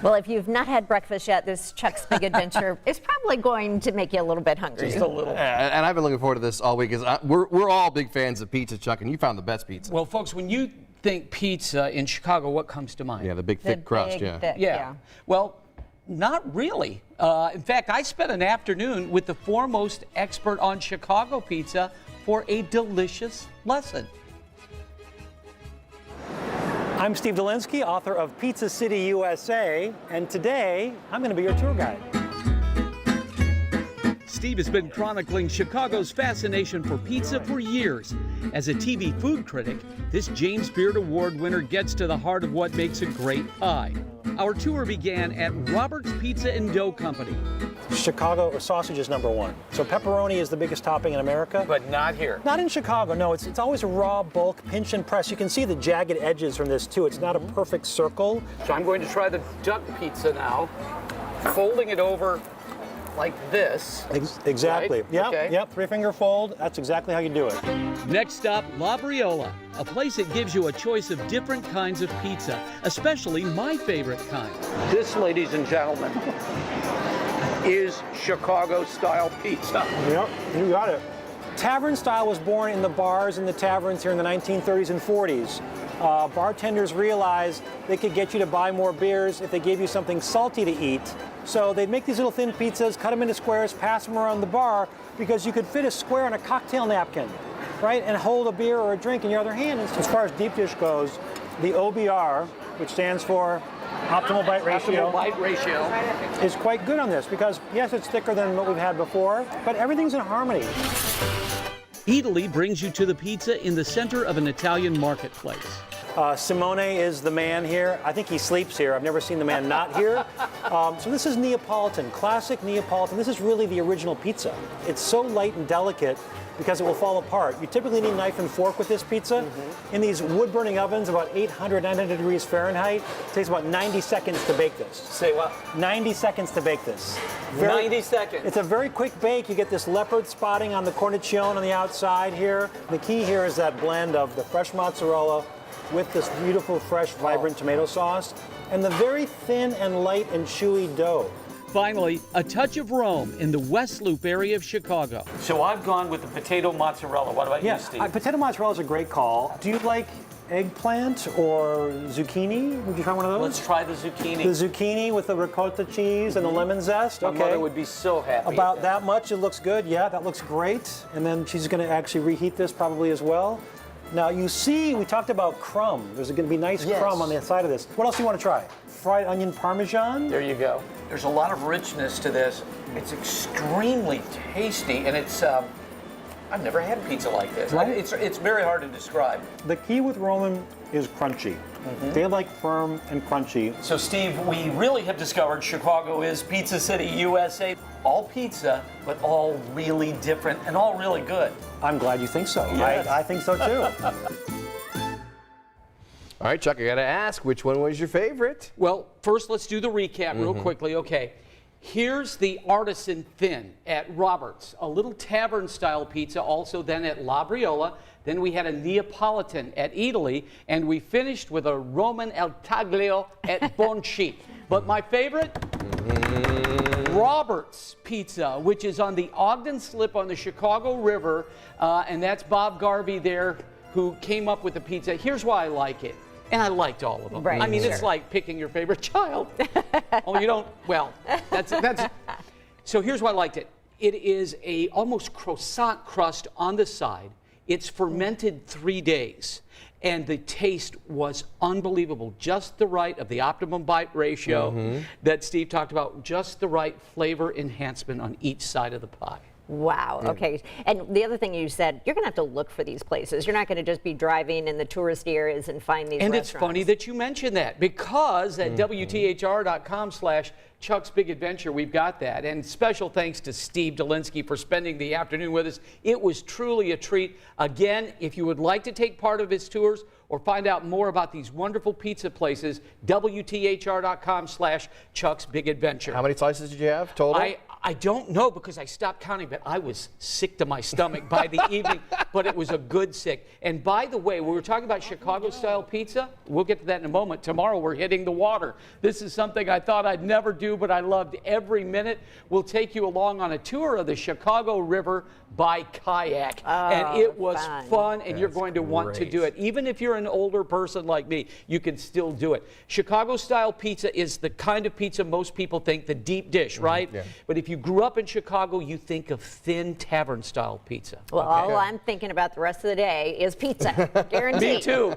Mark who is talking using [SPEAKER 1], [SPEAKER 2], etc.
[SPEAKER 1] Well, if you've not had breakfast yet, this Chuck's Big Adventure is probably going to make you a little bit hungry.
[SPEAKER 2] Just a little.
[SPEAKER 3] And I've been looking forward to this all week. We're all big fans of pizza, Chuck, and you found the best pizza.
[SPEAKER 2] Well, folks, when you think pizza in Chicago, what comes to mind?
[SPEAKER 3] Yeah, the big thick crust, yeah.
[SPEAKER 2] Yeah. Well, not really. In fact, I spent an afternoon with the foremost expert on Chicago pizza for a delicious lesson.
[SPEAKER 4] I'm Steve Dolinsky, author of Pizza City, USA, and today I'm going to be your tour guide.
[SPEAKER 2] Steve has been chronicling Chicago's fascination for pizza for years. As a TV food critic, this James Beard Award winner gets to the heart of what makes a great pie. Our tour began at Robert's Pizza and Dough Company.
[SPEAKER 4] Chicago sausage is #1. So pepperoni is the biggest topping in America.
[SPEAKER 2] But not here.
[SPEAKER 4] Not in Chicago, no. It's always a raw bulk, pinch and press. You can see the jagged edges from this too. It's not a perfect circle.
[SPEAKER 2] So I'm going to try the duck pizza now, folding it over like this.
[SPEAKER 4] Exactly.
[SPEAKER 2] Right?
[SPEAKER 4] Yep,
[SPEAKER 2] Okay.
[SPEAKER 4] yep, 3-finger fold. That's exactly how you do it.
[SPEAKER 2] Next stop, Labriola, a place that gives you a choice of different kinds of pizza, especially my favorite kind. This, ladies and gentlemen, is Chicago-style pizza.
[SPEAKER 4] Yep, you got it. Tavern style was born in the bars and the taverns here in the 1930s and 40s. Bartenders realized they could get you to buy more beers if they gave you something salty to eat. So they'd make these little thin pizzas, cut them into squares, pass them around the bar, because you could fit a square on a cocktail napkin, right? And hold a beer or a drink in your other hand. As far as deep dish goes, the OBR, which stands for Optimal Bite Ratio, is quite good on this, because yes, it's thicker than what we've had before, but everything's in harmony.
[SPEAKER 2] Italy brings you to the pizza in the center of an Italian marketplace.
[SPEAKER 4] Simone is the man here. I think he sleeps here. I've never seen the man not here. So this is Neapolitan, classic Neapolitan. This is really the original pizza. It's so light and delicate because it will fall apart. You typically need a knife and fork with this pizza. In these wood-burning ovens, about 800, 900 degrees Fahrenheit. It takes about 90 seconds to bake this.
[SPEAKER 2] Say what?
[SPEAKER 4] 90 seconds to bake this.
[SPEAKER 2] 90 seconds.
[SPEAKER 4] It's a very quick bake. You get this leopard spotting on the cornicione on the outside here. The key here is that blend of the fresh mozzarella with this beautiful, fresh, vibrant tomato sauce, and the very thin and light and chewy dough.
[SPEAKER 2] Finally, a touch of Rome in the West Loop area of Chicago. So I've gone with the potato mozzarella. What about you, Steve?
[SPEAKER 4] Potato mozzarella is a great call. Do you like eggplant or zucchini? Would you try one of those?
[SPEAKER 2] Let's try the zucchini.
[SPEAKER 4] The zucchini with the ricotta cheese and the lemon zest.
[SPEAKER 2] My mother would be so happy.
[SPEAKER 4] About that much. It looks good. Yeah, that looks great. And then she's going to actually reheat this probably as well. Now you see, we talked about crumb. There's going to be nice crumb on the side of this. What else do you want to try? Fried onion parmesan?
[SPEAKER 2] There you go. There's a lot of richness to this. It's extremely tasty, and it's, I've never had pizza like this.
[SPEAKER 4] Right?
[SPEAKER 2] It's very hard to describe.
[SPEAKER 4] The key with Roman is crunchy. They like firm and crunchy.
[SPEAKER 2] So Steve, we really have discovered Chicago is Pizza City, USA. All pizza, but all really different and all really good.
[SPEAKER 4] I'm glad you think so.
[SPEAKER 2] Yes.
[SPEAKER 4] I think so too.
[SPEAKER 3] All right, Chuck, I got to ask, which one was your favorite?
[SPEAKER 2] Well, first let's do the recap real quickly. Okay, here's the artisan thin at Robert's, a little tavern-style pizza, also then at Labriola. Then we had a Neapolitan at Italy, and we finished with a Roman El Taglio at Bonci. But my favorite? Robert's Pizza, which is on the Ogden Slip on the Chicago River, and that's Bob Garvey there who came up with the pizza. Here's why I like it. And I liked all of them.
[SPEAKER 1] Right,
[SPEAKER 2] I mean, it's like picking your favorite child. Oh, you don't? Well, that's. So here's why I liked it. It is a almost croissant crust on the side. It's fermented 3 days. And the taste was unbelievable. Just the right of the optimum bite ratio that Steve talked about. Just the right flavor enhancement on each side of the pie.
[SPEAKER 1] Wow. Okay. And the other thing you said, you're going to have to look for these places. You're not going to just be driving in the touristy areas and find these restaurants.
[SPEAKER 2] It's funny that you mentioned that, because at WTHR.com/Chuck's Big Adventure, we've got that. And special thanks to Steve Dolinsky for spending the afternoon with us. It was truly a treat. Again, if you would like to take part of his tours or find out more about these wonderful pizza places, WTHR.com/Chuck's Big Adventure.
[SPEAKER 3] How many slices did you have total?
[SPEAKER 2] I don't know because I stopped counting, but I was sick to my stomach by the evening, but it was a good sick. And by the way, we were talking about Chicago-style pizza. We'll get to that in a moment. Tomorrow we're hitting the water. This is something I thought I'd never do, but I loved every minute. We'll take you along on a tour of the Chicago River by kayak. And it was fun, and you're going to want to do it. Even if you're an older person like me, you can still do it. Chicago-style pizza is the kind of pizza most people think, the deep dish, right? Yeah. But if you grew up in Chicago, you think of thin tavern-style pizza.
[SPEAKER 1] Well, all I'm thinking about the rest of the day is pizza. Guaranteed.
[SPEAKER 2] Me too.